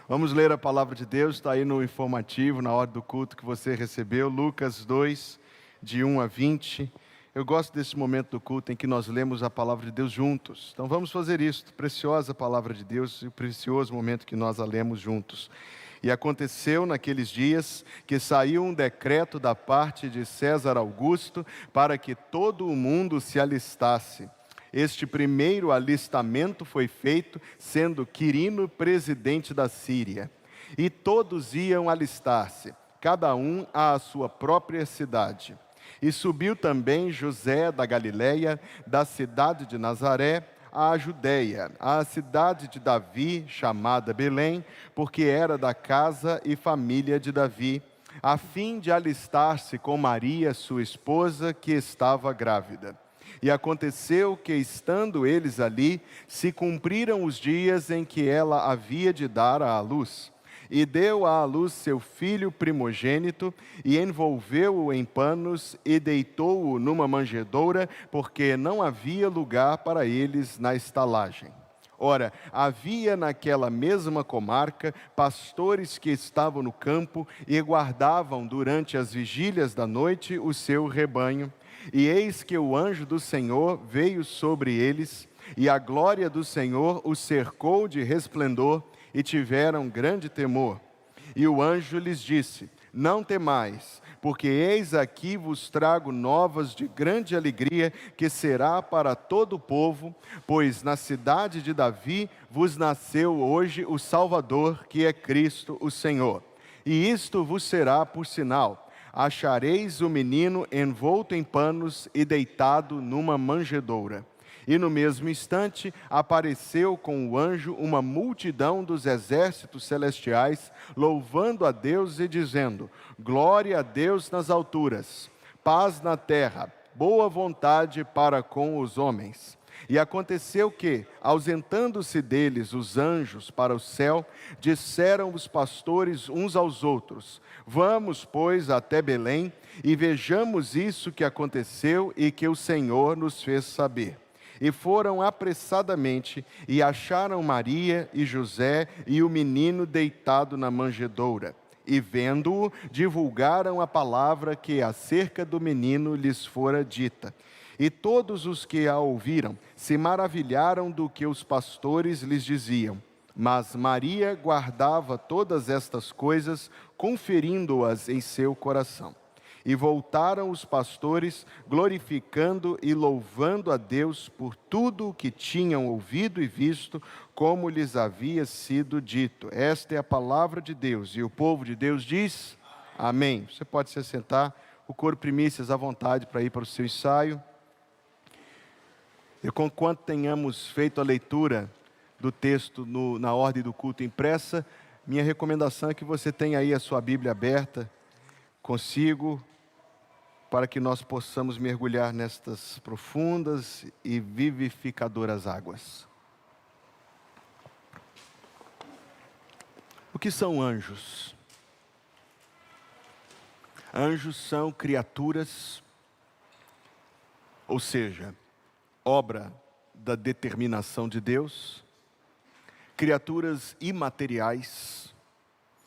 Vamos ler a palavra de Deus, está aí no informativo, na hora do culto que você recebeu, Lucas 2, de 1 a 20. Eu gosto desse momento do culto em que nós lemos a palavra de Deus juntos. Então vamos fazer isso, preciosa palavra de Deus e o precioso momento que nós a lemos juntos. E aconteceu naqueles dias que saiu um decreto da parte de César Augusto para que todo o mundo se alistasse. Este primeiro alistamento foi feito sendo Quirino presidente da Síria. E todos iam alistar-se, cada um à sua própria cidade. E subiu também José da Galileia, da cidade de Nazaré, à Judeia, à cidade de Davi, chamada Belém, porque era da casa e família de Davi, a fim de alistar-se com Maria, sua esposa, que estava grávida. E aconteceu que, estando eles ali, se cumpriram os dias em que ela havia de dar à luz. E deu à luz seu filho primogênito, e envolveu-o em panos, e deitou-o numa manjedoura, porque não havia lugar para eles na estalagem. Ora, havia naquela mesma comarca pastores que estavam no campo e guardavam durante as vigílias da noite o seu rebanho. E eis que o anjo do Senhor veio sobre eles, e a glória do Senhor os cercou de resplendor, e tiveram grande temor. E o anjo lhes disse: não temais, porque eis aqui vos trago novas de grande alegria, que será para todo o povo, pois na cidade de Davi vos nasceu hoje o Salvador, que é Cristo o Senhor. E isto vos será por sinal: achareis o menino envolto em panos e deitado numa manjedoura. E no mesmo instante apareceu com o anjo uma multidão dos exércitos celestiais, louvando a Deus e dizendo: glória a Deus nas alturas, paz na terra, boa vontade para com os homens. E aconteceu que, ausentando-se deles os anjos para o céu, disseram os pastores uns aos outros: vamos, pois, até Belém, e vejamos isso que aconteceu e que o Senhor nos fez saber. E foram apressadamente, e acharam Maria e José e o menino deitado na manjedoura. E vendo-o, divulgaram a palavra que acerca do menino lhes fora dita. E todos os que a ouviram se maravilharam do que os pastores lhes diziam. Mas Maria guardava todas estas coisas, conferindo-as em seu coração. E voltaram os pastores, glorificando e louvando a Deus por tudo o que tinham ouvido e visto, como lhes havia sido dito. Esta é a palavra de Deus. E o povo de Deus diz: amém. Você pode se sentar. O coro primícias à vontade para ir para o seu ensaio. E conquanto tenhamos feito a leitura do texto na ordem do culto impressa, minha recomendação é que você tenha aí a sua Bíblia aberta consigo, para que nós possamos mergulhar nestas profundas e vivificadoras águas. O que são anjos? Anjos são criaturas, ou seja, obra da determinação de Deus, criaturas imateriais,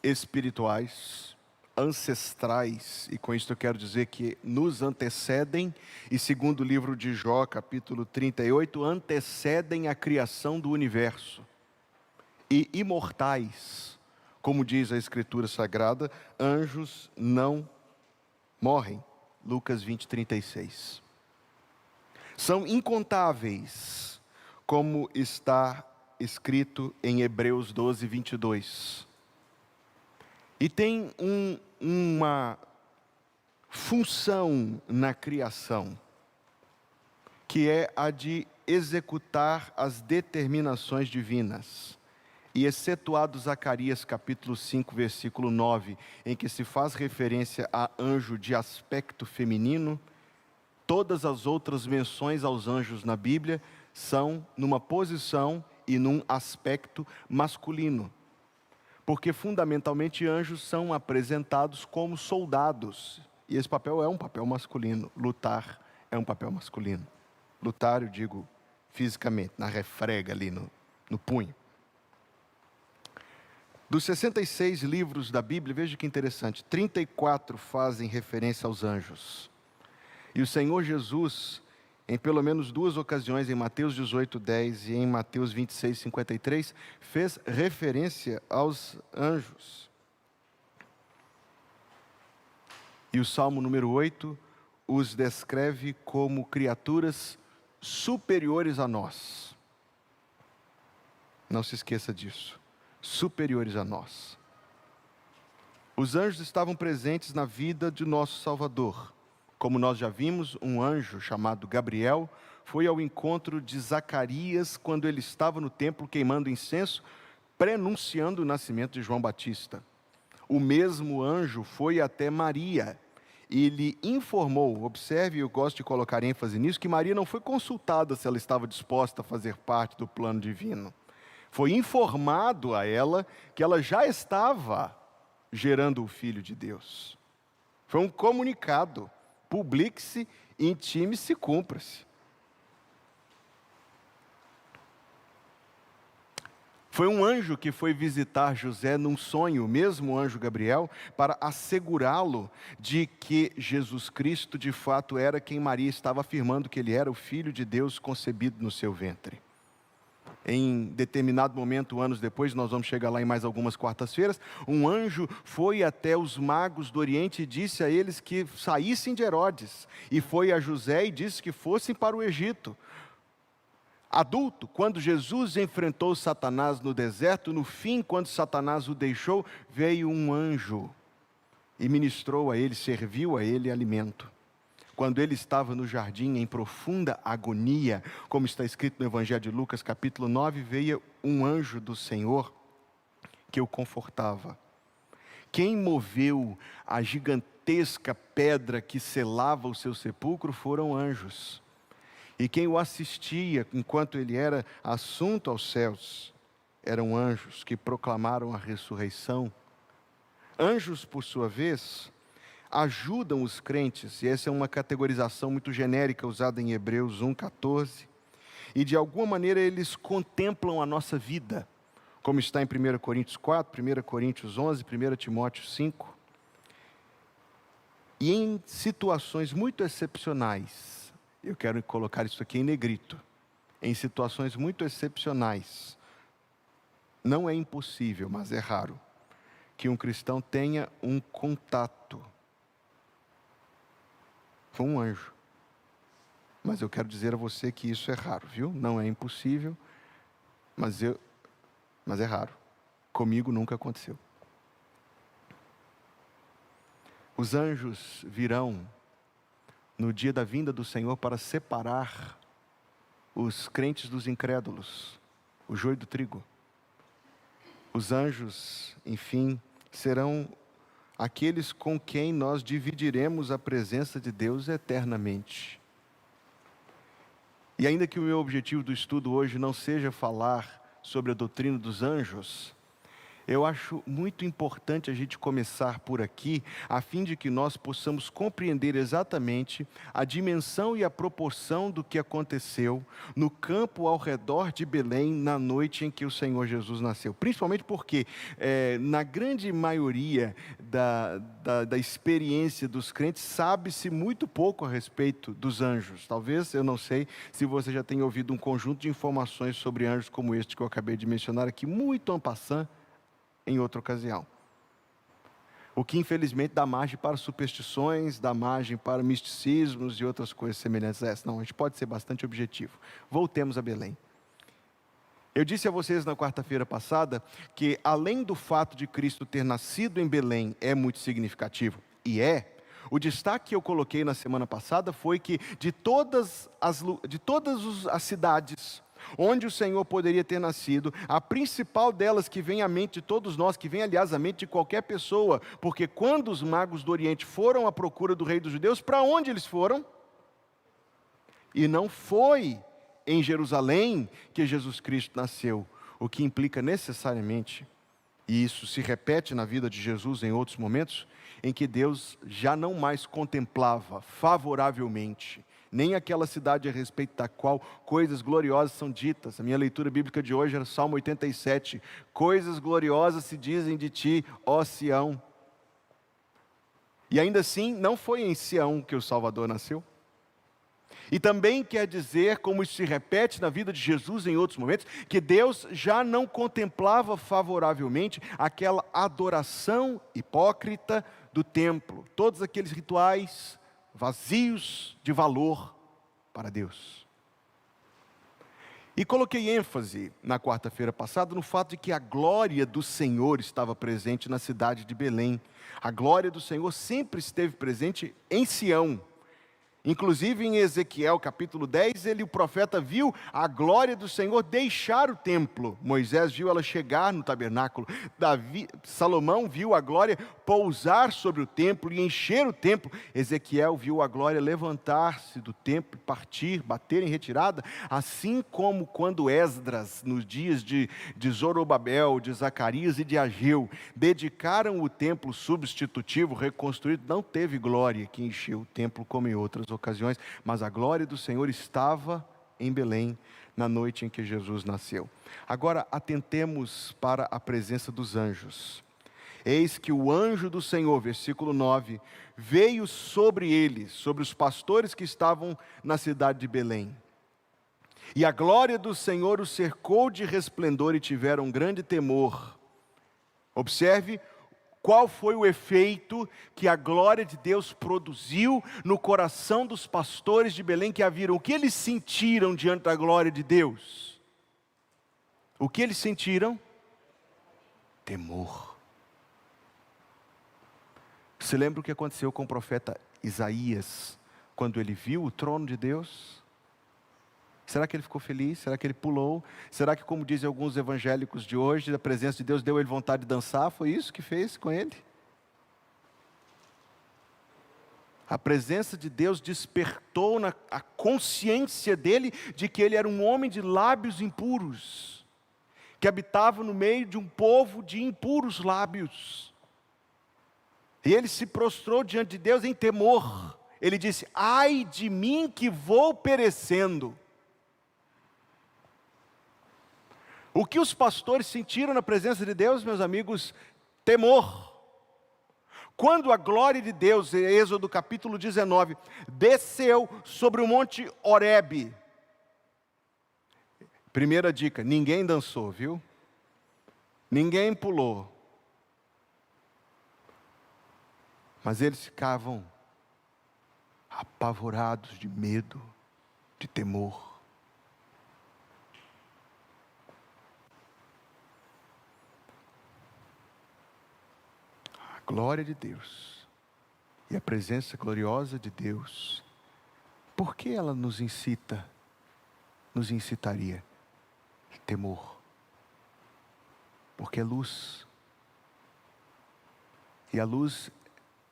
espirituais, ancestrais, e com isso eu quero dizer que nos antecedem, e segundo o livro de Jó, capítulo 38, antecedem a criação do universo, e imortais, como diz a Escritura Sagrada, anjos não morrem, Lucas 20, 36. São incontáveis, como está escrito em Hebreus 12, 22. E tem uma função na criação, que é a de executar as determinações divinas. E excetuado Zacarias capítulo 5, versículo 9, em que se faz referência a anjo de aspecto feminino, todas as outras menções aos anjos na Bíblia são numa posição e num aspecto masculino. Porque fundamentalmente anjos são apresentados como soldados. E esse papel é um papel masculino. Lutar é um papel masculino. Lutar, eu digo, fisicamente, na refrega ali no punho. Dos 66 livros da Bíblia, veja que interessante, 34 fazem referência aos anjos. E o Senhor Jesus, em pelo menos duas ocasiões, em Mateus 18:10 e em Mateus 26:53, fez referência aos anjos. E o Salmo número 8 os descreve como criaturas superiores a nós. Não se esqueça disso. Superiores a nós. Os anjos estavam presentes na vida de nosso Salvador. Como nós já vimos, um anjo chamado Gabriel foi ao encontro de Zacarias quando ele estava no templo queimando incenso, prenunciando o nascimento de João Batista. O mesmo anjo foi até Maria e lhe informou, observe, eu gosto de colocar ênfase nisso, que Maria não foi consultada se ela estava disposta a fazer parte do plano divino. Foi informado a ela que ela já estava gerando o Filho de Deus. Foi um comunicado. Publique-se, intime-se, cumpra-se. Foi um anjo que foi visitar José num sonho, o mesmo anjo Gabriel, para assegurá-lo de que Jesus Cristo de fato era quem Maria estava afirmando que ele era, o Filho de Deus concebido no seu ventre. Em determinado momento, anos depois, nós vamos chegar lá em mais algumas quartas-feiras, um anjo foi até os magos do Oriente e disse a eles que saíssem de Herodes, e foi a José e disse que fossem para o Egito. Adulto, quando Jesus enfrentou Satanás no deserto, no fim, quando Satanás o deixou, veio um anjo e ministrou a ele, serviu a ele alimento. Quando ele estava no jardim em profunda agonia, como está escrito no Evangelho de Lucas, capítulo 9, veio um anjo do Senhor que o confortava. Quem moveu a gigantesca pedra que selava o seu sepulcro foram anjos. E quem o assistia enquanto ele era assunto aos céus eram anjos que proclamaram a ressurreição. Anjos, por sua vez, ajudam os crentes, e essa é uma categorização muito genérica usada em Hebreus 1:14, e de alguma maneira eles contemplam a nossa vida, como está em 1 Coríntios 4, 1 Coríntios 11, 1 Timóteo 5, e em situações muito excepcionais, eu quero colocar isso aqui em negrito, em situações muito excepcionais, não é impossível, mas é raro, que um cristão tenha um contato com um anjo. Mas eu quero dizer a você que isso é raro, viu? Não é impossível, mas é raro. Comigo nunca aconteceu. Os anjos virão no dia da vinda do Senhor para separar os crentes dos incrédulos, o joio do trigo. Os anjos, enfim, serão aqueles com quem nós dividiremos a presença de Deus eternamente. E ainda que o meu objetivo do estudo hoje não seja falar sobre a doutrina dos anjos, eu acho muito importante a gente começar por aqui, a fim de que nós possamos compreender exatamente a dimensão e a proporção do que aconteceu no campo ao redor de Belém na noite em que o Senhor Jesus nasceu. Principalmente porque, na grande maioria da experiência dos crentes, sabe-se muito pouco a respeito dos anjos. Talvez, eu não sei se você já tenha ouvido um conjunto de informações sobre anjos como este que eu acabei de mencionar aqui, muito en passant, em outra ocasião. O que infelizmente dá margem para superstições, dá margem para misticismos e outras coisas semelhantes a essa. Não, a gente pode ser bastante objetivo. Voltemos a Belém. Eu disse a vocês na quarta-feira passada que além do fato de Cristo ter nascido em Belém é muito significativo, e o destaque que eu coloquei na semana passada foi que de todas as cidades onde o Senhor poderia ter nascido, a principal delas que vem à mente de todos nós, que vem aliás à mente de qualquer pessoa, porque quando os magos do Oriente foram à procura do rei dos judeus, para onde eles foram? E não foi em Jerusalém que Jesus Cristo nasceu, o que implica necessariamente, e isso se repete na vida de Jesus em outros momentos, em que Deus já não mais contemplava favoravelmente nem aquela cidade a respeito da qual coisas gloriosas são ditas. A minha leitura bíblica de hoje era Salmo 87. Coisas gloriosas se dizem de ti, ó Sião. E ainda assim, não foi em Sião que o Salvador nasceu. E também quer dizer, como isso se repete na vida de Jesus em outros momentos, que Deus já não contemplava favoravelmente aquela adoração hipócrita do templo. Todos aqueles rituais vazios de valor para Deus. E coloquei ênfase na quarta-feira passada no fato de que a glória do Senhor estava presente na cidade de Belém. A glória do Senhor sempre esteve presente em Sião. Inclusive em Ezequiel capítulo 10, o profeta viu a glória do Senhor deixar o templo. Moisés viu ela chegar no tabernáculo. Salomão viu a glória pousar sobre o templo e encher o templo. Ezequiel viu a glória levantar-se do templo, partir, bater em retirada. Assim como quando Esdras, nos dias de Zorobabel, de Zacarias e de Ageu, dedicaram o templo substitutivo, reconstruído, não teve glória que encheu o templo como em outras ocasiões, mas a glória do Senhor estava em Belém na noite em que Jesus nasceu. Agora atentemos para a presença dos anjos. Eis que o anjo do Senhor, versículo 9, veio sobre eles, sobre os pastores que estavam na cidade de Belém. E a glória do Senhor os cercou de resplendor e tiveram grande temor. Observe qual foi o efeito que a glória de Deus produziu no coração dos pastores de Belém que a viram. O que eles sentiram diante da glória de Deus? O que eles sentiram? Temor. Você lembra o que aconteceu com o profeta Isaías, quando ele viu o trono de Deus? Será que ele ficou feliz? Será que ele pulou? Será que, como dizem alguns evangélicos de hoje, a presença de Deus deu ele vontade de dançar? Foi isso que fez com ele? A presença de Deus despertou a consciência dele de que ele era um homem de lábios impuros, que habitava no meio de um povo de impuros lábios. E ele se prostrou diante de Deus em temor. Ele disse: ai de mim que vou perecendo. O que os pastores sentiram na presença de Deus, meus amigos? Temor. Quando a glória de Deus, em Êxodo capítulo 19, desceu sobre o monte Horebe. Primeira dica: ninguém dançou, viu? Ninguém pulou. Mas eles ficavam apavorados de medo, de temor. A glória de Deus e a presença gloriosa de Deus, por que ela nos incitaria? Temor. Porque é luz. E a luz,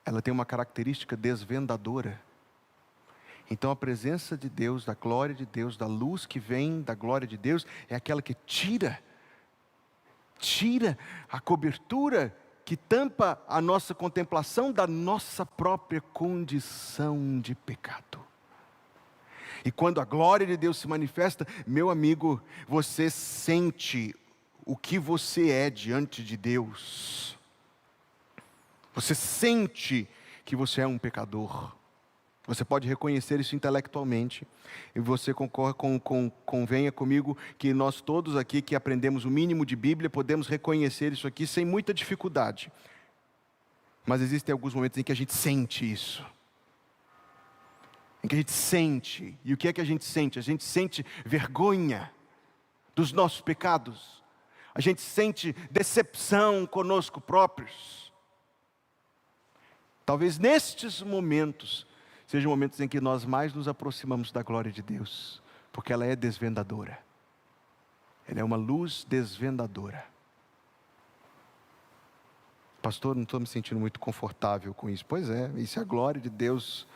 ela tem uma característica desvendadora. Então a presença de Deus, da glória de Deus, da luz que vem da glória de Deus, é aquela que tira a cobertura que tampa a nossa contemplação da nossa própria condição de pecado. E quando a glória de Deus se manifesta, meu amigo, você sente o que você é diante de Deus. Você sente que você é um pecador. Você pode reconhecer isso intelectualmente. E você convenha comigo que nós todos aqui que aprendemos o mínimo de Bíblia, podemos reconhecer isso aqui sem muita dificuldade. Mas existem alguns momentos em que a gente sente isso. Em que a gente sente. E o que é que a gente sente? A gente sente vergonha dos nossos pecados. A gente sente decepção conosco próprios. Talvez nestes momentos sejam momentos em que nós mais nos aproximamos da glória de Deus, porque ela é desvendadora. Ela é uma luz desvendadora. Pastor, não estou me sentindo muito confortável com isso. Pois é, e se a glória de Deus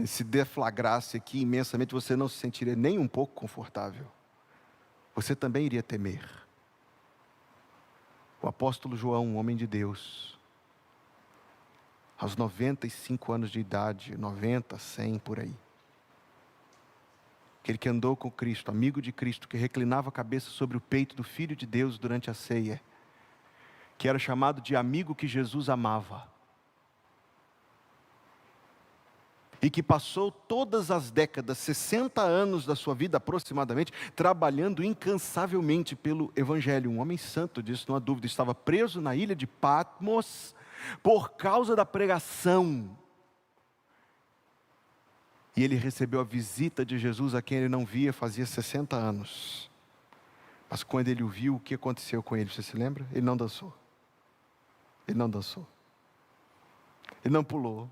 se deflagrasse aqui imensamente, você não se sentiria nem um pouco confortável. Você também iria temer. O apóstolo João, um homem de Deus, aos 95 anos de idade, 90, 100, por aí, aquele que andou com Cristo, amigo de Cristo, que reclinava a cabeça sobre o peito do Filho de Deus durante a ceia, que era chamado de amigo que Jesus amava, e que passou todas as décadas, 60 anos da sua vida aproximadamente, trabalhando incansavelmente pelo Evangelho. Um homem santo, disso não há dúvida, estava preso na ilha de Patmos por causa da pregação. E ele recebeu a visita de Jesus, a quem ele não via fazia 60 anos. Mas quando ele o viu, o que aconteceu com ele? Você se lembra? Ele não dançou. Ele não dançou. Ele não pulou.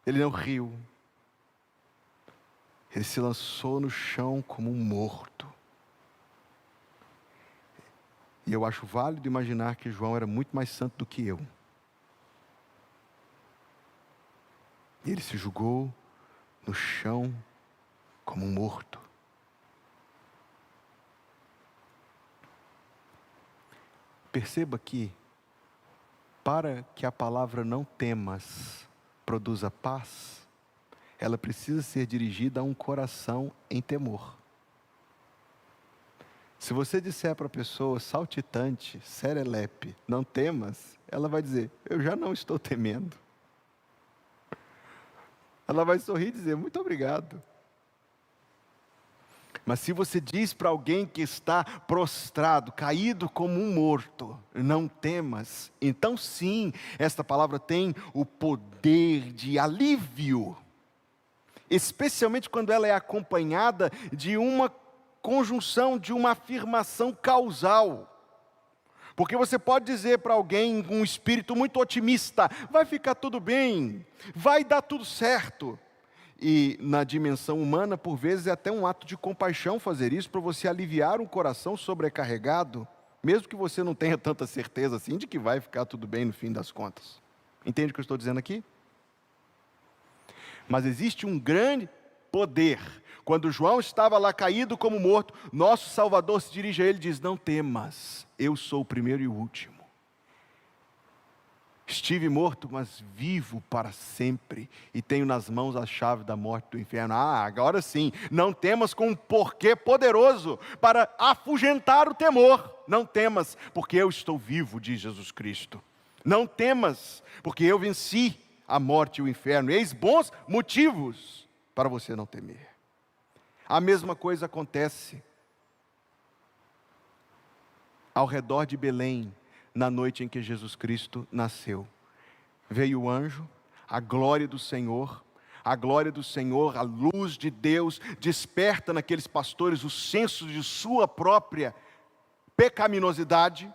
Ele não riu. Ele se lançou no chão como um morto. E eu acho válido imaginar que João era muito mais santo do que eu. E ele se jogou no chão como um morto. Perceba que, para que a palavra não temas produza paz, ela precisa ser dirigida a um coração em temor. Se você disser para a pessoa saltitante, serelepe, não temas, ela vai dizer, eu já não estou temendo. Ela vai sorrir e dizer, muito obrigado. Mas se você diz para alguém que está prostrado, caído como um morto, não temas, então sim, esta palavra tem o poder de alívio, especialmente quando ela é acompanhada de uma conjunção, de uma afirmação causal. Porque você pode dizer para alguém com um espírito muito otimista, vai ficar tudo bem, vai dar tudo certo. E na dimensão humana, por vezes, é até um ato de compaixão fazer isso, para você aliviar um coração sobrecarregado, mesmo que você não tenha tanta certeza assim de que vai ficar tudo bem no fim das contas. Entende o que eu estou dizendo aqui? Mas existe um grande poder. Quando João estava lá caído como morto, nosso Salvador se dirige a ele e diz, não temas, eu sou o primeiro e o último. Estive morto, mas vivo para sempre, e tenho nas mãos a chave da morte e do inferno. Agora sim, não temas, com um porquê poderoso para afugentar o temor. Não temas, porque eu estou vivo, diz Jesus Cristo. Não temas, porque eu venci a morte e o inferno. Eis bons motivos para você não temer. A mesma coisa acontece ao redor de Belém, na noite em que Jesus Cristo nasceu. Veio o anjo, a glória do Senhor, a luz de Deus, desperta naqueles pastores o senso de sua própria pecaminosidade.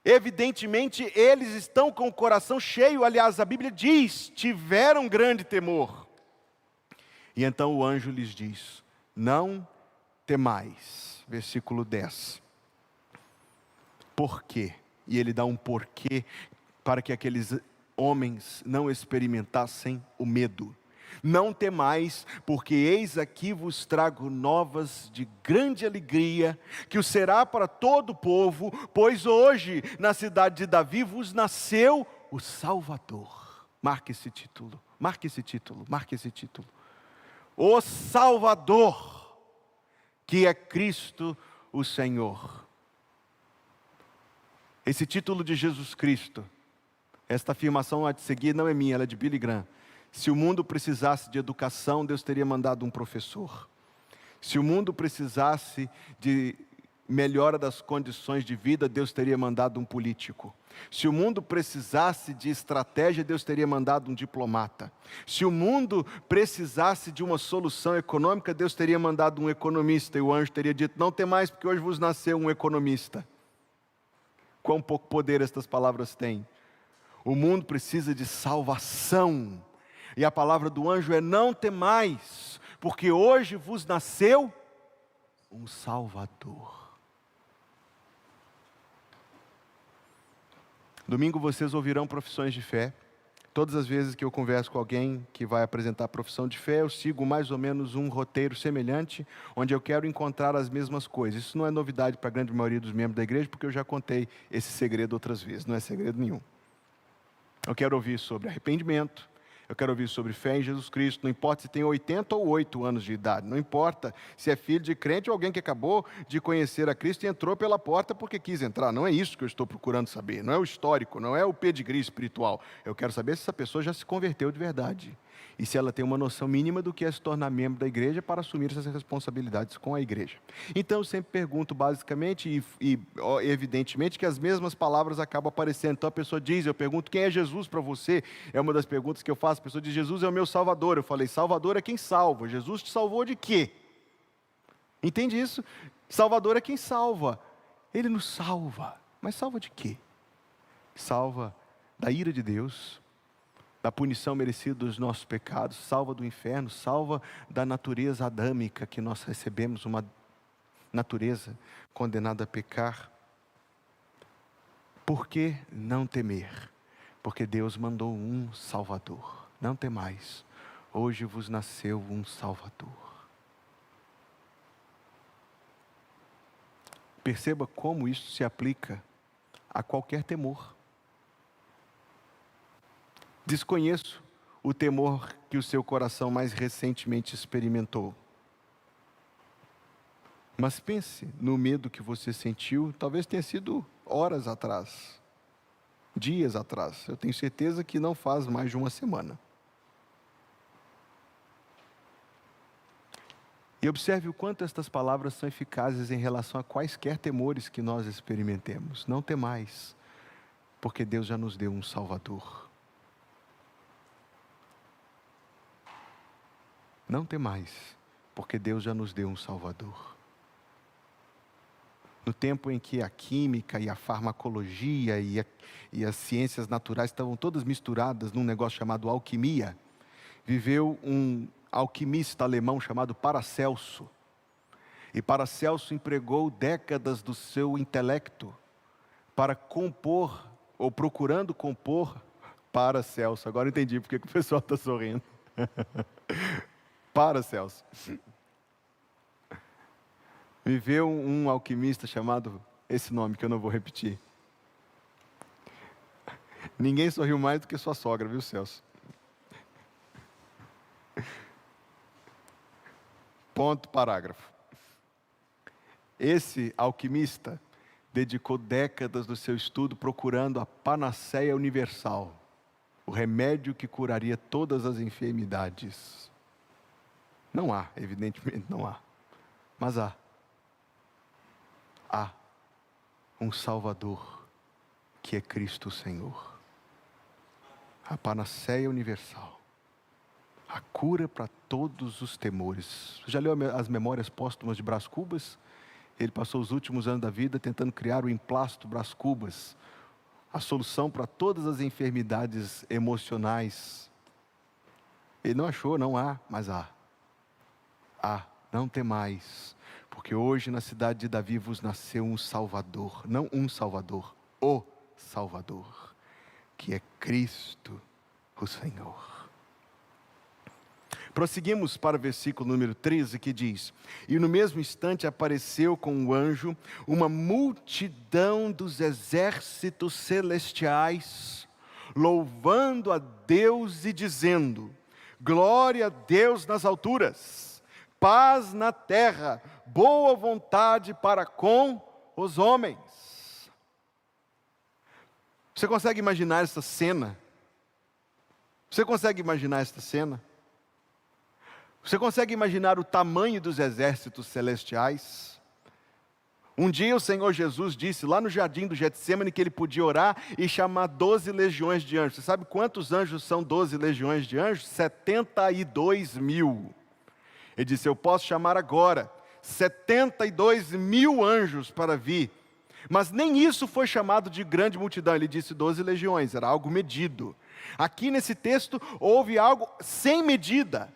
Evidentemente, eles estão com o coração cheio, aliás, a Bíblia diz, tiveram grande temor. E então o anjo lhes diz, não temais, versículo 10. Por quê? E ele dá um porquê para que aqueles homens não experimentassem o medo. Não temais, porque eis aqui vos trago novas de grande alegria, que o será para todo o povo, pois hoje na cidade de Davi vos nasceu o Salvador. Marque esse título, marque esse título, marque esse título. O Salvador, que é Cristo o Senhor. Esse título de Jesus Cristo, esta afirmação a de seguir não é minha, ela é de Billy Graham. Se o mundo precisasse de educação, Deus teria mandado um professor. Se o mundo precisasse de melhora das condições de vida, Deus teria mandado um político. Se o mundo precisasse de estratégia, Deus teria mandado um diplomata. Se o mundo precisasse de uma solução econômica, Deus teria mandado um economista. E o anjo teria dito, não tem mais, porque hoje vos nasceu um economista. Quão pouco poder estas palavras têm. O mundo precisa de salvação. E a palavra do anjo é, não temais, porque hoje vos nasceu um Salvador. Domingo vocês ouvirão profissões de fé. Todas as vezes que eu converso com alguém que vai apresentar a profissão de fé, eu sigo mais ou menos um roteiro semelhante, onde eu quero encontrar as mesmas coisas. Isso não é novidade para a grande maioria dos membros da igreja, porque eu já contei esse segredo outras vezes, não é segredo nenhum. Eu quero ouvir sobre arrependimento, Eu quero ouvir sobre fé em Jesus Cristo. Não importa se tem 80 ou 8 anos de idade. Não importa se é filho de crente ou alguém que acabou de conhecer a Cristo e entrou pela porta porque quis entrar. Não é isso que eu estou procurando saber. Não é o histórico, não é o pedigree espiritual. Eu quero saber se essa pessoa já se converteu de verdade. E se ela tem uma noção mínima do que é se tornar membro da igreja para assumir essas responsabilidades com a igreja. Então eu sempre pergunto basicamente e evidentemente que as mesmas palavras acabam aparecendo. Então a pessoa diz, eu pergunto, quem é Jesus para você? É uma das perguntas que eu faço. A pessoa diz, Jesus é o meu Salvador. Eu falei, Salvador é quem salva. Jesus te salvou de quê? Entende isso? Salvador é quem salva. Ele nos salva. Mas salva de quê? Salva da ira de Deus, da punição merecida dos nossos pecados, salva do inferno, salva da natureza adâmica que nós recebemos, uma natureza condenada a pecar. Por que não temer? Porque Deus mandou um Salvador. Não temais, hoje vos nasceu um Salvador. Perceba como isso se aplica a qualquer temor. Desconheço o temor que o seu coração mais recentemente experimentou. Mas pense no medo que você sentiu, talvez tenha sido horas atrás, dias atrás. Eu tenho certeza que não faz mais de uma semana. E observe o quanto estas palavras são eficazes em relação a quaisquer temores que nós experimentemos. Não temais, porque Deus já nos deu um Salvador. Não temais, porque Deus já nos deu um Salvador. No tempo em que a química e a farmacologia e as ciências naturais estavam todas misturadas num negócio chamado alquimia, viveu um alquimista alemão chamado Paracelso. E Paracelso empregou décadas do seu intelecto para compor, ou procurando compor, Paracelso. Agora entendi porque que o pessoal está sorrindo. Paracelso. Viveu um alquimista chamado, esse nome que eu não vou repetir. Ninguém sorriu mais do que sua sogra, viu, Celso? Ponto, parágrafo. Esse alquimista dedicou décadas do seu estudo procurando a panaceia universal, o remédio que curaria todas as enfermidades. Não há, evidentemente não há, mas há um Salvador, que é Cristo Senhor. A panaceia universal, a cura para todos os temores. Você já leu as memórias póstumas de Brás Cubas? Ele passou os últimos anos da vida tentando criar o emplasto Brás Cubas, a solução para todas as enfermidades emocionais. Ele não achou, não há, mas há. Não temais, porque hoje na cidade de Davi vos nasceu um Salvador, não um Salvador, o Salvador, que é Cristo o Senhor. Prosseguimos para o versículo número 13, que diz: e no mesmo instante apareceu com o anjo uma multidão dos exércitos celestiais, louvando a Deus e dizendo: glória a Deus nas alturas, paz na terra, boa vontade para com os homens. Você consegue imaginar essa cena? Você consegue imaginar esta cena? Você consegue imaginar o tamanho dos exércitos celestiais? Um dia o Senhor Jesus disse lá no jardim do Getsêmani que ele podia orar e chamar 12 legiões de anjos. Você sabe quantos anjos são 12 legiões de anjos? 72 mil. Ele disse, eu posso chamar agora 72 mil anjos para vir. Mas nem isso foi chamado de grande multidão. Ele disse 12 legiões, era algo medido. Aqui nesse texto houve algo sem medida.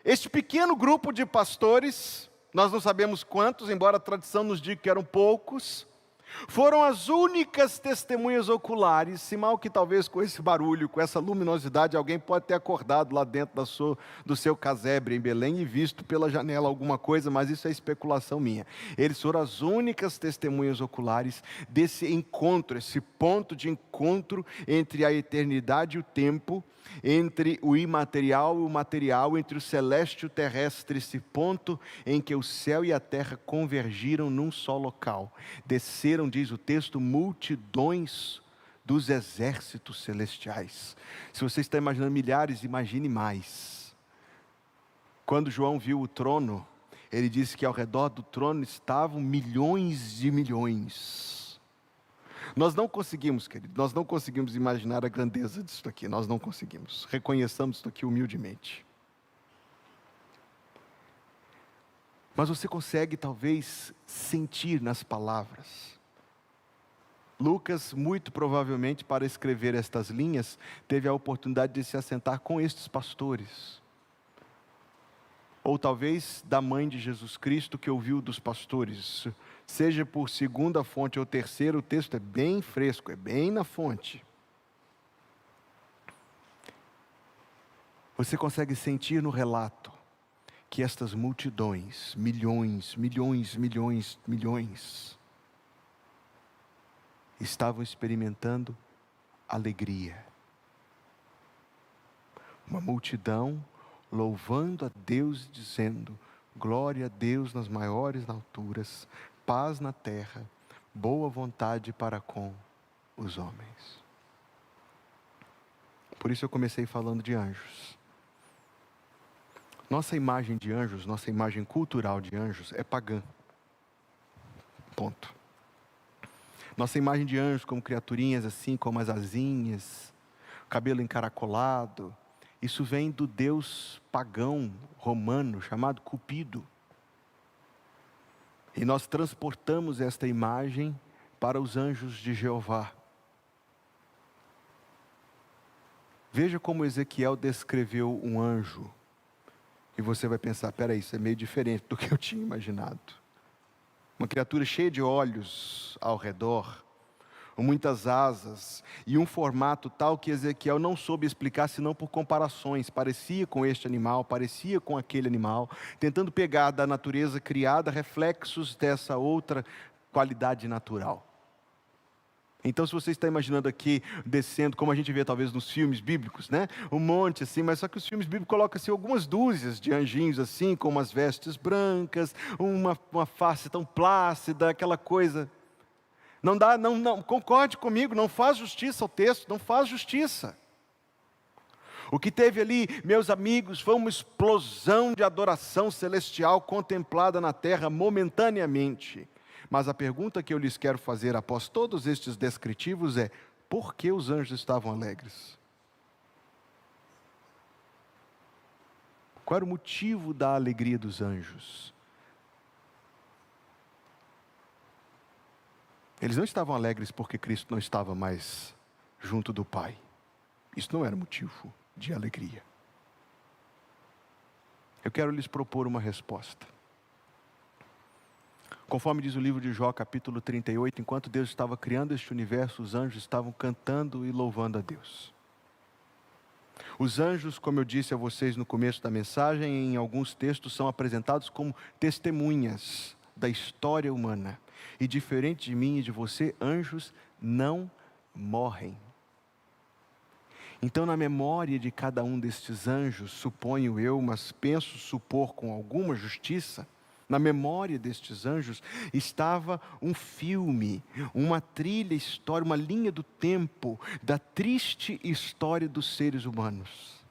Este pequeno grupo de pastores, nós não sabemos quantos, embora a tradição nos diga que eram poucos, Foram as únicas testemunhas oculares, se mal que talvez com esse barulho, com essa luminosidade, alguém pode ter acordado lá dentro do seu casebre em Belém e visto pela janela alguma coisa, mas isso é especulação minha. Eles foram as únicas testemunhas oculares desse encontro, esse ponto de encontro entre a eternidade e o tempo, entre o imaterial e o material, entre o celeste e o terrestre, esse ponto em que o céu e a terra convergiram num só local. Desceram, diz o texto, multidões dos exércitos celestiais. Se você está imaginando milhares, imagine mais. Quando João viu o trono, ele disse que ao redor do trono estavam milhões de milhões. Nós não conseguimos, querido, nós não conseguimos imaginar a grandeza disso aqui, nós não conseguimos. Reconheçamos isso aqui humildemente. Mas você consegue talvez sentir nas palavras. Lucas, muito provavelmente, para escrever estas linhas, teve a oportunidade de se assentar com estes pastores. Ou talvez da mãe de Jesus Cristo que ouviu dos pastores. Seja por segunda fonte ou terceira, o texto é bem fresco, é bem na fonte. Você consegue sentir no relato que estas multidões, milhões, estavam experimentando alegria. Uma multidão louvando a Deus, dizendo: glória a Deus nas maiores alturas, paz na terra, boa vontade para com os homens. Por isso eu comecei falando de anjos. Nossa imagem de anjos, nossa imagem cultural de anjos é pagã. Ponto. Nossa imagem de anjos como criaturinhas assim, como as asinhas, cabelo encaracolado, isso vem do deus pagão romano chamado Cupido. E nós transportamos esta imagem para os anjos de Jeová. Veja como Ezequiel descreveu um anjo. E você vai pensar, peraí, isso é meio diferente do que eu tinha imaginado. Uma criatura cheia de olhos ao redor, com muitas asas, e um formato tal que Ezequiel não soube explicar, senão por comparações. Parecia com este animal, parecia com aquele animal, tentando pegar da natureza criada reflexos dessa outra qualidade natural. Então, se você está imaginando aqui, descendo, como a gente vê talvez nos filmes bíblicos, né? Um monte assim, mas só que os filmes bíblicos colocam assim, algumas dúzias de anjinhos assim, com umas vestes brancas, uma face tão plácida, aquela coisa. Não dá, não, concorde comigo, não faz justiça ao texto, não faz justiça. O que teve ali, meus amigos, foi uma explosão de adoração celestial contemplada na terra momentaneamente. Mas a pergunta que eu lhes quero fazer após todos estes descritivos é: por que os anjos estavam alegres? Qual era o motivo da alegria dos anjos? Eles não estavam alegres porque Cristo não estava mais junto do Pai. Isso não era motivo de alegria. Eu quero lhes propor uma resposta. Conforme diz o livro de Jó, capítulo 38, enquanto Deus estava criando este universo, os anjos estavam cantando e louvando a Deus. Os anjos, como eu disse a vocês no começo da mensagem, em alguns textos são apresentados como testemunhas da história humana. E diferente de mim e de você, anjos não morrem. Então, na memória de cada um destes anjos, suponho eu, mas penso supor com alguma justiça, na memória destes anjos estava um filme, uma trilha história, uma linha do tempo da triste história dos seres humanos,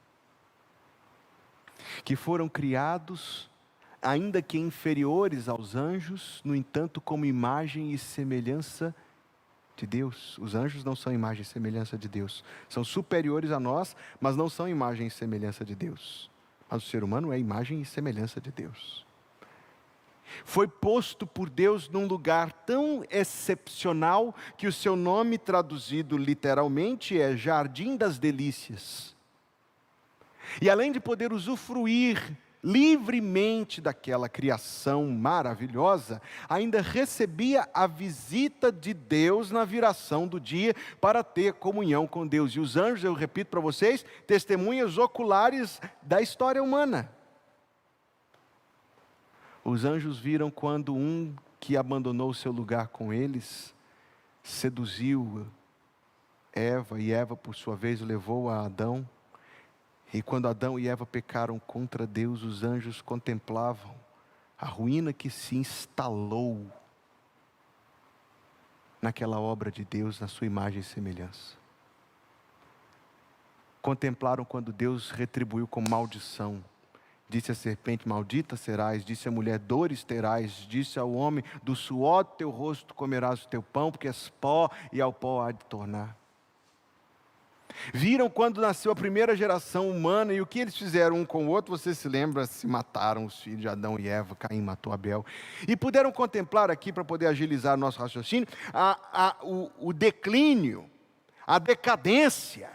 que foram criados, ainda que inferiores aos anjos, no entanto, como imagem e semelhança de Deus. Os anjos não são imagem e semelhança de Deus. São superiores a nós, mas não são imagem e semelhança de Deus. Mas o ser humano é imagem e semelhança de Deus. Foi posto por Deus num lugar tão excepcional que o seu nome traduzido literalmente é Jardim das Delícias. E além de poder usufruir livremente daquela criação maravilhosa, ainda recebia a visita de Deus na viração do dia para ter comunhão com Deus. E os anjos, eu repito para vocês, testemunhas oculares da história humana. Os anjos viram quando um que abandonou o seu lugar com eles, seduziu Eva, e Eva por sua vez levou a Adão. E quando Adão e Eva pecaram contra Deus, os anjos contemplavam a ruína que se instalou naquela obra de Deus, na sua imagem e semelhança. Contemplaram quando Deus retribuiu com maldição. Disse a serpente: maldita serás. Disse a mulher: dores terás. Disse ao homem: do suor do teu rosto comerás o teu pão, porque és pó e ao pó há de tornar. Viram quando nasceu a primeira geração humana e o que eles fizeram um com o outro. Você se lembra? Se mataram os filhos de Adão e Eva. Caim matou Abel. E puderam contemplar aqui, para poder agilizar nosso raciocínio, o declínio, a decadência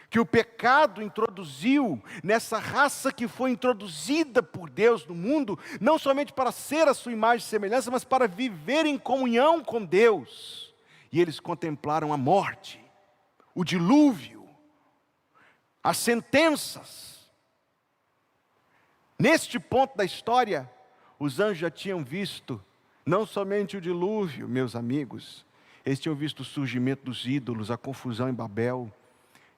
que o pecado introduziu nessa raça que foi introduzida por Deus no mundo, não somente para ser a sua imagem e semelhança, mas para viver em comunhão com Deus. E eles contemplaram a morte, o dilúvio, as sentenças. Neste ponto da história, os anjos já tinham visto não somente o dilúvio, meus amigos, eles tinham visto o surgimento dos ídolos, a confusão em Babel.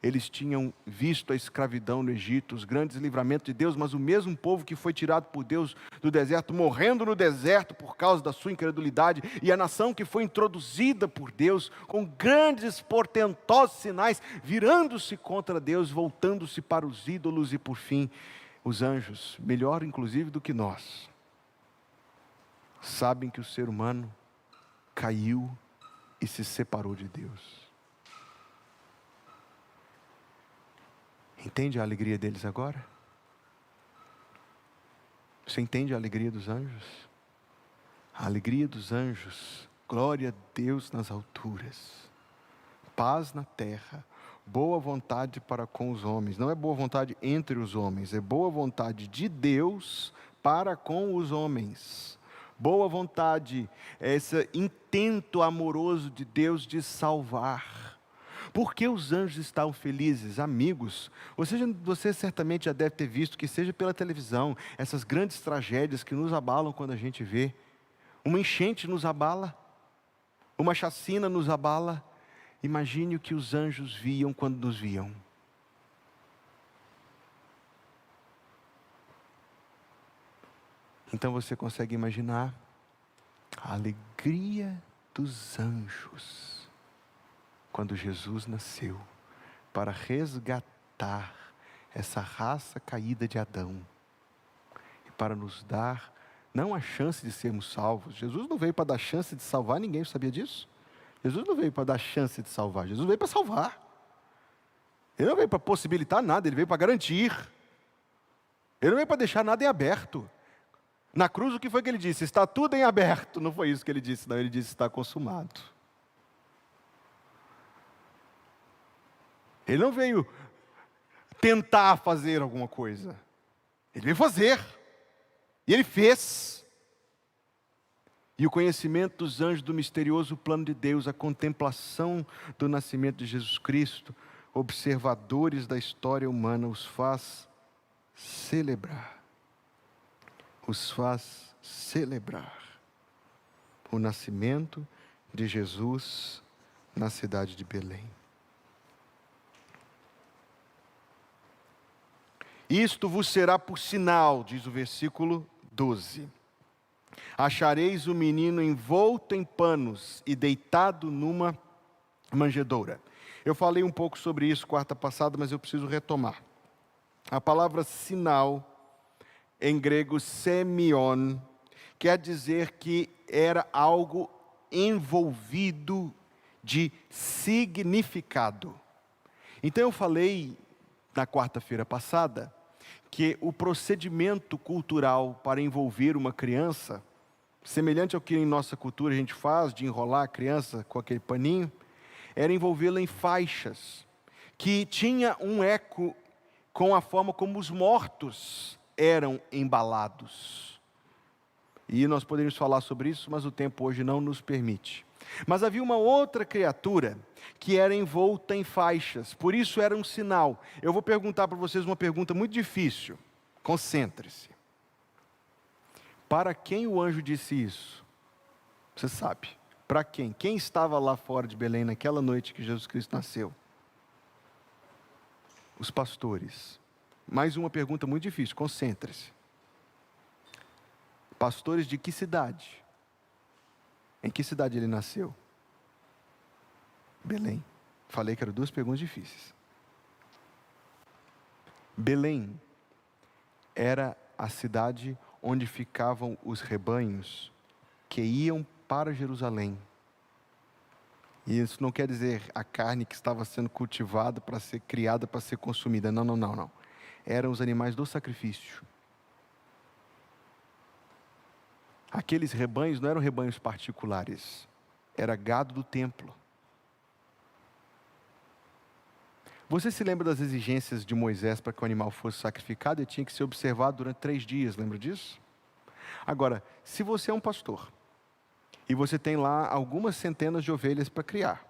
Eles tinham visto a escravidão no Egito, os grandes livramentos de Deus, mas o mesmo povo que foi tirado por Deus do deserto, morrendo no deserto por causa da sua incredulidade, e a nação que foi introduzida por Deus, com grandes portentosos sinais, virando-se contra Deus, voltando-se para os ídolos, e por fim, os anjos, melhor inclusive do que nós, sabem que o ser humano caiu e se separou de Deus. Entende a alegria deles agora? Você entende a alegria dos anjos? A alegria dos anjos, glória a Deus nas alturas, paz na terra, boa vontade para com os homens. Não é boa vontade entre os homens, é boa vontade de Deus para com os homens. Boa vontade é esse intento amoroso de Deus de salvar. Por que os anjos estavam felizes? Amigos, você certamente já deve ter visto, que seja pela televisão, essas grandes tragédias que nos abalam quando a gente vê. Uma enchente nos abala, uma chacina nos abala. Imagine o que os anjos viam quando nos viam. Então você consegue imaginar a alegria dos anjos quando Jesus nasceu, para resgatar essa raça caída de Adão, e para nos dar, não a chance de sermos salvos. Jesus não veio para dar chance de salvar ninguém, sabia disso? Jesus não veio para dar chance de salvar, Jesus veio para salvar. Ele não veio para possibilitar nada, Ele veio para garantir. Ele não veio para deixar nada em aberto. Na cruz, o que foi que Ele disse? Está tudo em aberto. Não foi isso que Ele disse, não. Ele disse: está consumado. Ele não veio tentar fazer alguma coisa. Ele veio fazer. E Ele fez. E o conhecimento dos anjos do misterioso plano de Deus, a contemplação do nascimento de Jesus Cristo, observadores da história humana, os faz celebrar. Os faz celebrar o nascimento de Jesus na cidade de Belém. Isto vos será por sinal, diz o versículo 12. Achareis o menino envolto em panos e deitado numa manjedoura. Eu falei um pouco sobre isso quarta passada, mas eu preciso retomar. A palavra sinal, em grego semion, quer dizer que era algo envolvido de significado. Então eu falei na quarta-feira passada que o procedimento cultural para envolver uma criança, semelhante ao que em nossa cultura a gente faz, de enrolar a criança com aquele paninho, era envolvê-la em faixas, que tinha um eco com a forma como os mortos eram embalados. E nós poderíamos falar sobre isso, mas o tempo hoje não nos permite. Mas havia uma outra criatura que era envolta em faixas, por isso era um sinal. Eu vou perguntar para vocês uma pergunta muito difícil. Concentre-se. Para quem o anjo disse isso? Você sabe. Para quem? Quem estava lá fora de Belém naquela noite que Jesus Cristo nasceu? Os pastores. Mais uma pergunta muito difícil, concentre-se. Pastores de que cidade? Em que cidade ele nasceu? Belém. Falei que eram duas perguntas difíceis. Belém era a cidade onde ficavam os rebanhos que iam para Jerusalém. E isso não quer dizer a carne que estava sendo cultivada para ser criada, para ser consumida. Não. Eram os animais do sacrifício. Aqueles rebanhos não eram rebanhos particulares. Era gado do templo. Você se lembra das exigências de Moisés para que o animal fosse sacrificado? Ele tinha que ser observado durante 3 dias, lembra disso? Agora, se você é um pastor, e você tem lá algumas centenas de ovelhas para criar,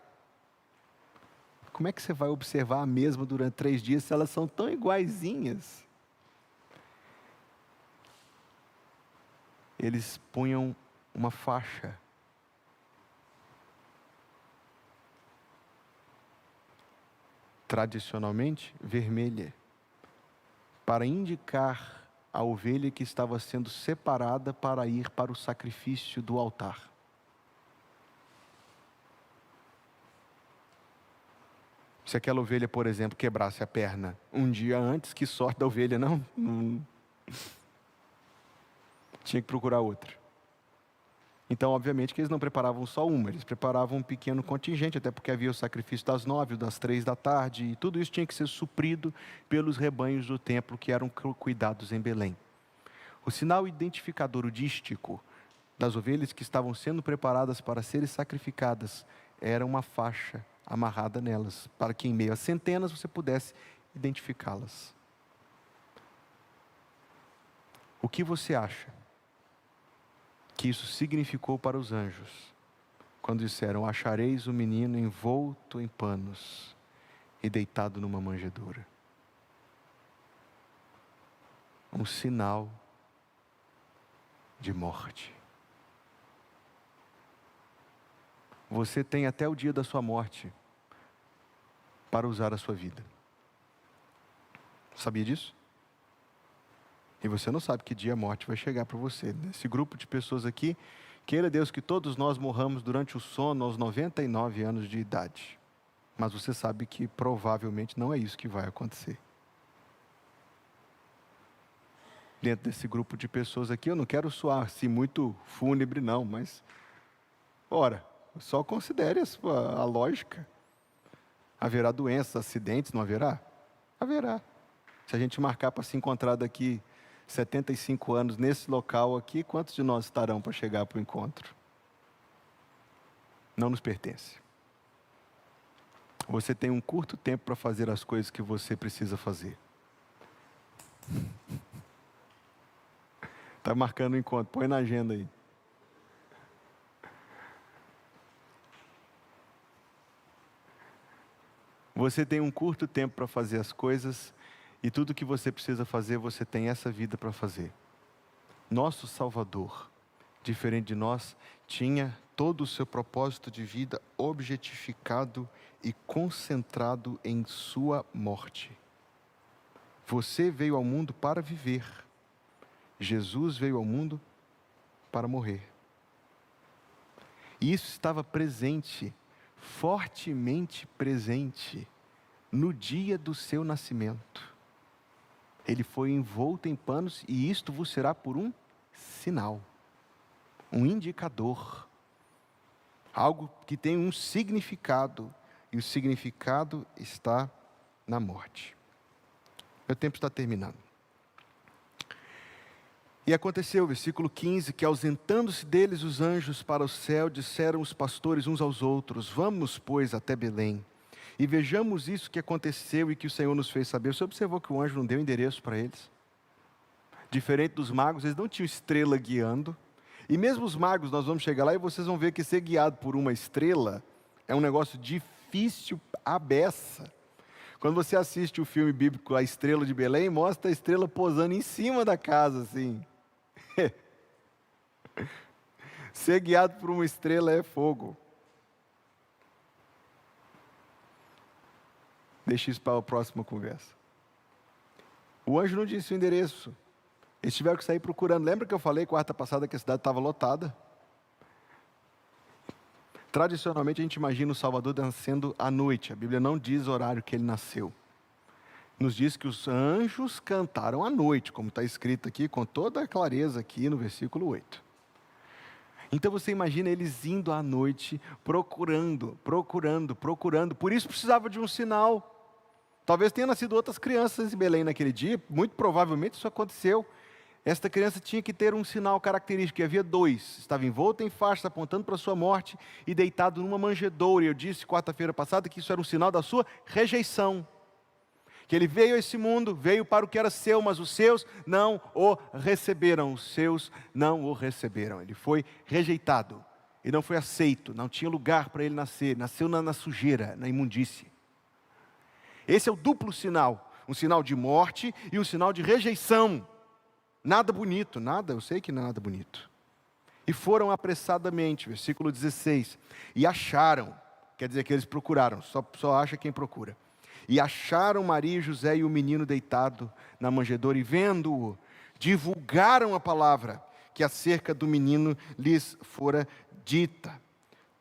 como é que você vai observar a mesma durante 3 dias se elas são tão iguaizinhas? Eles punham uma faixa. Tradicionalmente vermelha, para indicar a ovelha que estava sendo separada para ir para o sacrifício do altar. Se aquela ovelha, por exemplo, quebrasse a perna um dia antes, que sorte da ovelha, não? Tinha que procurar outra. Então, obviamente, que eles não preparavam só uma, eles preparavam um pequeno contingente, até porque havia o sacrifício das 9, das 3 da tarde, e tudo isso tinha que ser suprido pelos rebanhos do templo que eram cuidados em Belém. O sinal identificador, o dístico, das ovelhas que estavam sendo preparadas para serem sacrificadas, era uma faixa amarrada nelas, para que em meio a centenas você pudesse identificá-las. O que você acha que isso significou para os anjos, quando disseram: achareis o menino envolto em panos e deitado numa manjedoura? Um sinal de morte. Você tem até o dia da sua morte para usar a sua vida. Sabia disso? E você não sabe que dia a morte vai chegar para você. Nesse grupo de pessoas aqui, queira Deus que todos nós morramos durante o sono aos 99 anos de idade. Mas você sabe que provavelmente não é isso que vai acontecer. Dentro desse grupo de pessoas aqui, eu não quero soar assim muito fúnebre não, mas ora, só considere a lógica. Haverá doenças, acidentes, não haverá? Haverá. Se a gente marcar para se encontrar daqui 75 anos nesse local aqui, quantos de nós estarão para chegar para o encontro? Não nos pertence. Você tem um curto tempo para fazer as coisas que você precisa fazer. Está marcando o encontro, põe na agenda aí. Você tem um curto tempo para fazer as coisas, e tudo que você precisa fazer, você tem essa vida para fazer. Nosso Salvador, diferente de nós, tinha todo o seu propósito de vida objetificado e concentrado em sua morte. Você veio ao mundo para viver. Jesus veio ao mundo para morrer. E isso estava presente, fortemente presente, no dia do seu nascimento. Ele foi envolto em panos, e isto vos será por um sinal, um indicador, algo que tem um significado, e o significado está na morte. Meu tempo está terminando. E aconteceu, versículo 15, que ausentando-se deles os anjos para o céu, disseram os pastores uns aos outros: vamos, pois, até Belém, e vejamos isso que aconteceu e que o Senhor nos fez saber. Você observou que o anjo não deu endereço para eles? Diferente dos magos, eles não tinham estrela guiando. E mesmo os magos, nós vamos chegar lá e vocês vão ver que ser guiado por uma estrela é um negócio difícil à beça. Quando você assiste o filme bíblico A Estrela de Belém, mostra a estrela posando em cima da casa, assim. Ser guiado por uma estrela é fogo. Deixa isso para a próxima conversa. O anjo não disse o endereço. Eles tiveram que sair procurando. Lembra que eu falei quarta passada que a cidade estava lotada? Tradicionalmente a gente imagina o Salvador nascendo à noite. A Bíblia não diz o horário que ele nasceu. Nos diz que os anjos cantaram à noite, como está escrito aqui, com toda a clareza aqui no versículo 8. Então você imagina eles indo à noite, procurando. Por isso precisava de um sinal. Talvez tenha nascido outras crianças em Belém naquele dia, muito provavelmente isso aconteceu. Esta criança tinha que ter um sinal característico, e havia dois. Estava envolto em faixas, apontando para a sua morte, e deitado numa manjedoura. E eu disse quarta-feira passada que isso era um sinal da sua rejeição. Que ele veio a esse mundo, veio para o que era seu, mas os seus não o receberam. Os seus não o receberam. Ele foi rejeitado, e não foi aceito, não tinha lugar para ele nascer. Nasceu na sujeira, na imundície. Esse é o duplo sinal, um sinal de morte e um sinal de rejeição. Nada bonito, nada, eu sei que não é nada bonito. E foram apressadamente, versículo 16, e acharam, quer dizer que eles procuraram, só acha quem procura. E acharam Maria e José e o menino deitado na manjedoura, e vendo-o, divulgaram a palavra que acerca do menino lhes fora dita.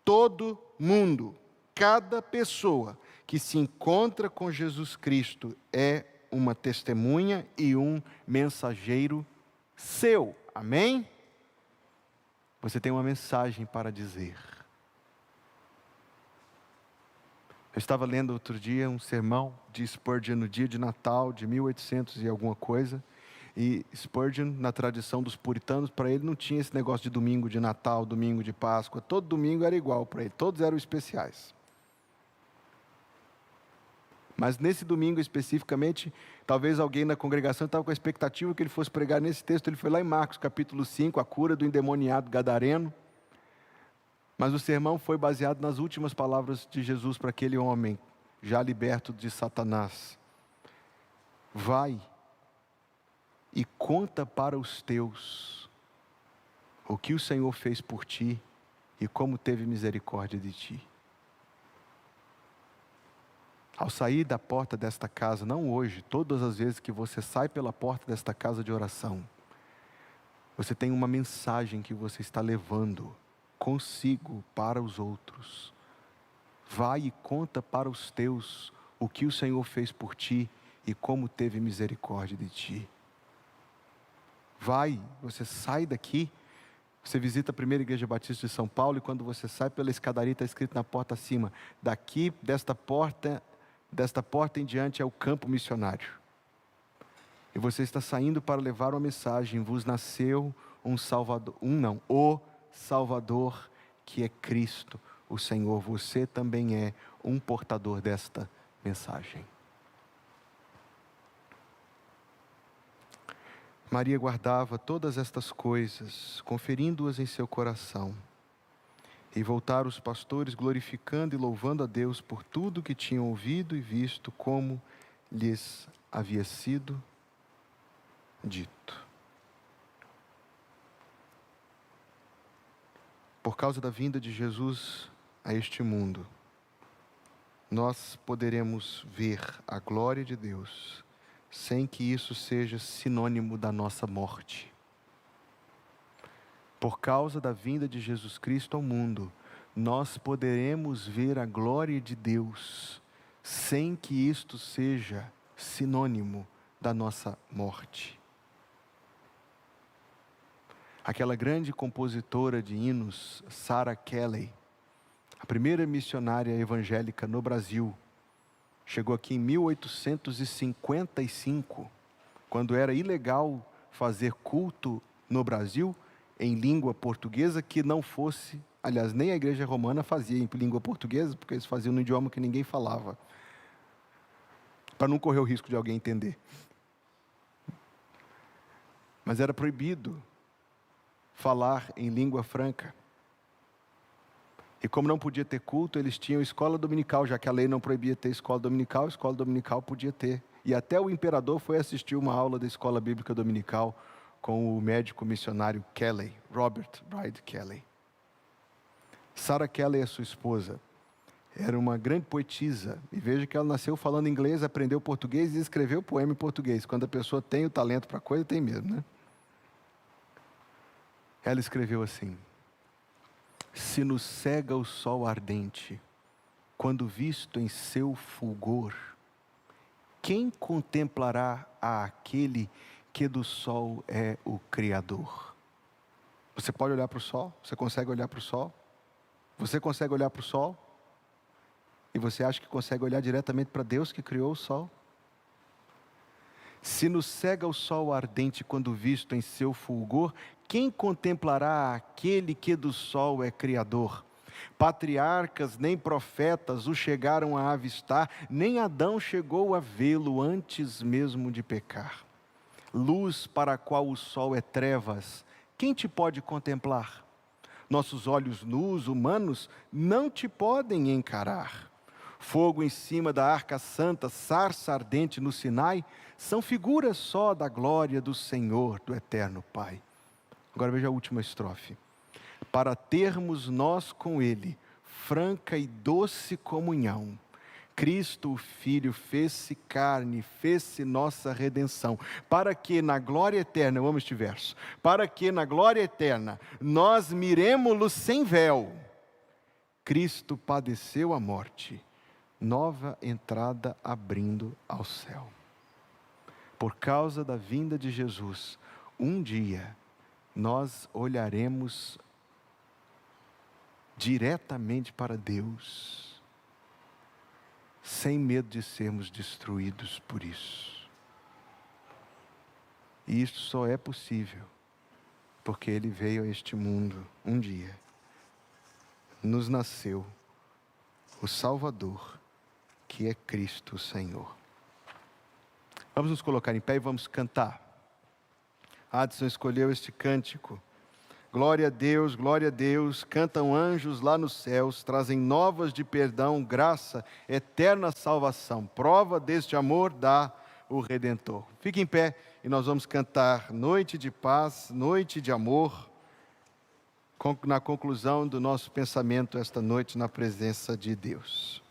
Todo mundo, cada pessoa que se encontra com Jesus Cristo é uma testemunha e um mensageiro seu. Amém? Você tem uma mensagem para dizer. Eu estava lendo outro dia um sermão de Spurgeon no dia de Natal de 1800 e alguma coisa. E Spurgeon, na tradição dos puritanos, para ele não tinha esse negócio de domingo de Natal, domingo de Páscoa. Todo domingo era igual para ele, todos eram especiais. Mas nesse domingo especificamente, talvez alguém na congregação estava com a expectativa que ele fosse pregar nesse texto. Ele foi lá em Marcos capítulo 5, a cura do endemoniado gadareno. Mas o sermão foi baseado nas últimas palavras de Jesus para aquele homem, já liberto de Satanás. Vai e conta para os teus o que o Senhor fez por ti e como teve misericórdia de ti. Ao sair da porta desta casa, não hoje, todas as vezes que você sai pela porta desta casa de oração, você tem uma mensagem que você está levando consigo para os outros. Vai e conta para os teus o que o Senhor fez por ti e como teve misericórdia de ti. Vai, você sai daqui, você visita a primeira igreja batista de São Paulo, e quando você sai pela escadaria está escrito na porta acima, daqui, desta porta em diante é o campo missionário. E você está saindo para levar uma mensagem: vos nasceu um Salvador, o Salvador, que é Cristo, o Senhor. Você também é um portador desta mensagem. Maria guardava todas estas coisas, conferindo-as em seu coração. E voltaram os pastores glorificando e louvando a Deus por tudo que tinham ouvido e visto, como lhes havia sido dito. Por causa da vinda de Jesus a este mundo, nós poderemos ver a glória de Deus, sem que isso seja sinônimo da nossa morte. Por causa da vinda de Jesus Cristo ao mundo, nós poderemos ver a glória de Deus, sem que isto seja sinônimo da nossa morte. Aquela grande compositora de hinos, Sarah Kelly, a primeira missionária evangélica no Brasil, chegou aqui em 1855, quando era ilegal fazer culto no Brasil em língua portuguesa que não fosse, aliás, nem a igreja romana fazia em língua portuguesa, porque eles faziam no idioma que ninguém falava, para não correr o risco de alguém entender. mas era proibido falar em língua franca. E como não podia ter culto, eles tinham escola dominical, já que a lei não proibia ter escola dominical podia ter. E até o imperador foi assistir uma aula da escola bíblica dominical com o médico missionário Kelly, Robert Bride Kelly. Sarah Kelly, a sua esposa, era uma grande poetisa. E veja que ela nasceu falando inglês, aprendeu português e escreveu poema em português. Quando a pessoa tem o talento para a coisa, tem mesmo, né? Ela escreveu assim: se nos cega o sol ardente, quando visto em seu fulgor, quem contemplará aquele que do sol é o Criador? Você pode olhar para o sol? Você consegue olhar para o sol? Você consegue olhar para o sol? E você acha que consegue olhar diretamente para Deus que criou o sol? Se nos cega o sol ardente quando visto em seu fulgor, quem contemplará aquele que do sol é Criador? Patriarcas nem profetas o chegaram a avistar, nem Adão chegou a vê-lo antes mesmo de pecar. Luz para a qual o sol é trevas, quem te pode contemplar? Nossos olhos nus, humanos, não te podem encarar. Fogo em cima da arca santa, sarça ardente no Sinai, são figuras só da glória do Senhor, do eterno Pai. Agora veja a última estrofe. Para termos nós com Ele franca e doce comunhão, Cristo, o Filho, fez-se carne, fez-se nossa redenção, para que na glória eterna, eu amo este verso, para que na glória eterna nós miremo-lo sem véu. Cristo padeceu a morte, nova entrada abrindo ao céu. Por causa da vinda de Jesus, um dia nós olharemos diretamente para Deus, sem medo de sermos destruídos por isso. E isso só é possível porque Ele veio a este mundo um dia, nos nasceu o Salvador, que é Cristo Senhor. Vamos nos colocar em pé e vamos cantar. Adson escolheu este cântico. Glória a Deus, cantam anjos lá nos céus, trazem novas de perdão, graça, eterna salvação. Prova deste amor dá o Redentor. Fique em pé e nós vamos cantar noite de paz, noite de amor, na conclusão do nosso pensamento esta noite na presença de Deus.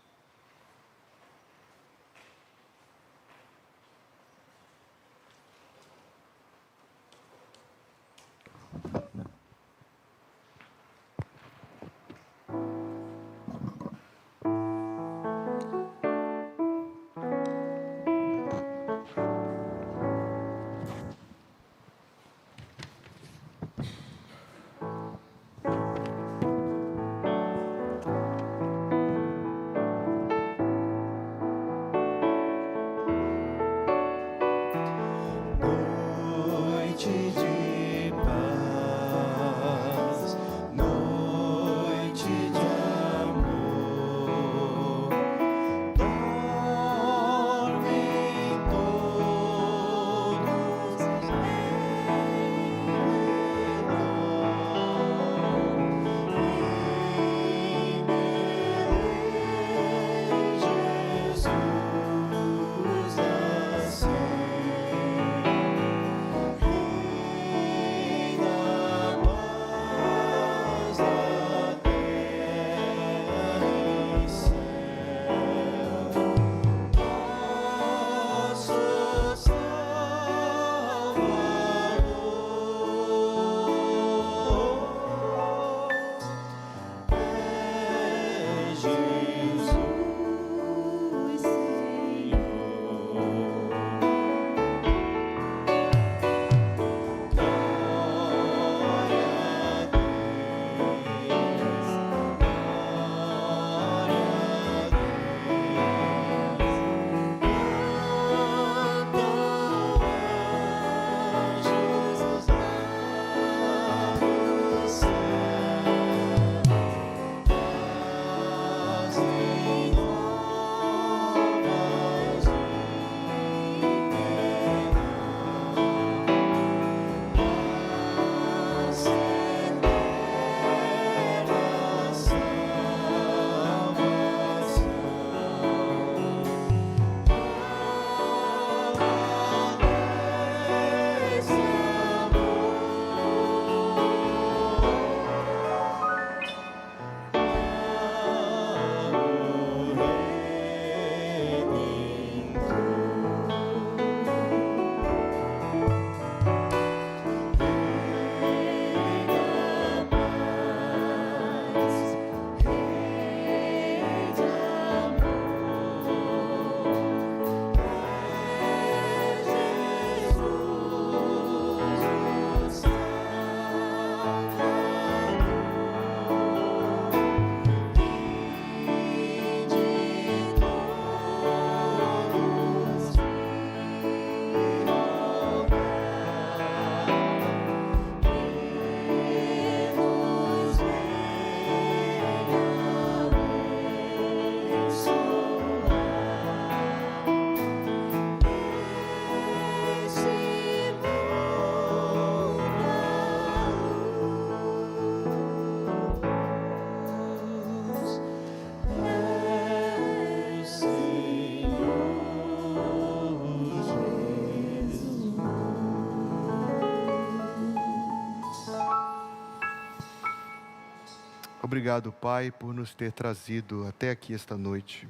Obrigado, Pai, por nos ter trazido até aqui esta noite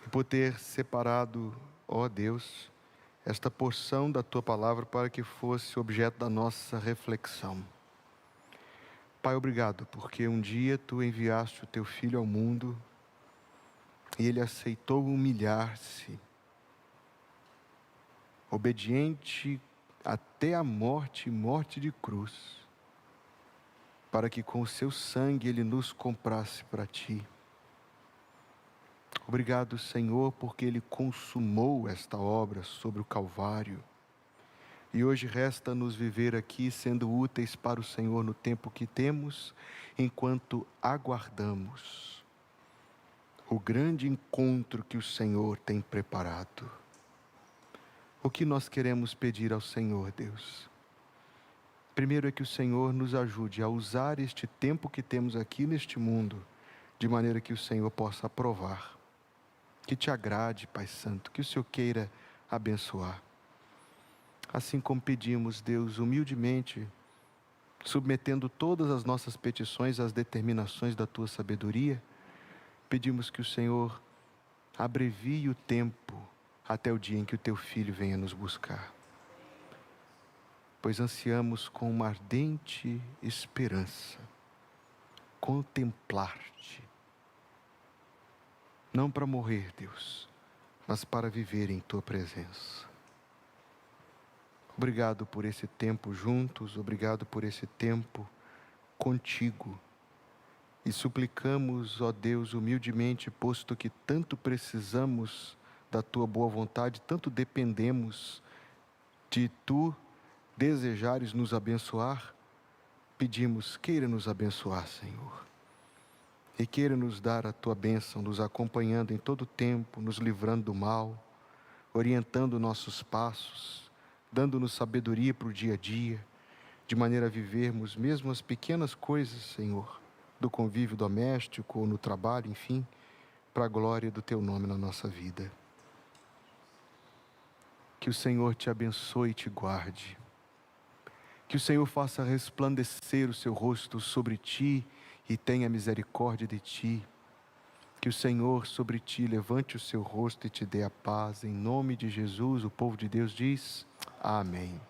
e por ter separado, ó Deus, esta porção da Tua Palavra para que fosse objeto da nossa reflexão. Pai, obrigado, porque um dia Tu enviaste o Teu Filho ao mundo e Ele aceitou humilhar-se, obediente até a morte e morte de cruz, para que com o Seu sangue Ele nos comprasse para Ti. Obrigado, Senhor, porque Ele consumou esta obra sobre o Calvário. E hoje resta-nos viver aqui sendo úteis para o Senhor no tempo que temos, enquanto aguardamos o grande encontro que o Senhor tem preparado. O que nós queremos pedir ao Senhor, Deus? Primeiro é que o Senhor nos ajude a usar este tempo que temos aqui neste mundo, de maneira que o Senhor possa aprovar. Que Te agrade, Pai Santo, que o Senhor queira abençoar. Assim como pedimos, Deus, humildemente, submetendo todas as nossas petições às determinações da Tua sabedoria, pedimos que o Senhor abrevie o tempo até o dia em que o Teu Filho venha nos buscar. Pois ansiamos com uma ardente esperança contemplar-Te. Não para morrer, Deus, mas para viver em Tua presença. Obrigado por esse tempo juntos, obrigado por esse tempo contigo. E suplicamos, ó Deus, humildemente, posto que tanto precisamos da Tua boa vontade, tanto dependemos de Tu desejares nos abençoar, pedimos, queira nos abençoar, Senhor. E queira nos dar a Tua bênção, nos acompanhando em todo o tempo, nos livrando do mal, orientando nossos passos, dando-nos sabedoria para o dia a dia, de maneira a vivermos mesmo as pequenas coisas, Senhor, do convívio doméstico ou no trabalho, enfim, para a glória do Teu nome na nossa vida. Que o Senhor te abençoe e te guarde. Que o Senhor faça resplandecer o seu rosto sobre ti e tenha misericórdia de ti. Que o Senhor sobre ti levante o seu rosto e te dê a paz. Em nome de Jesus, o povo de Deus diz: amém.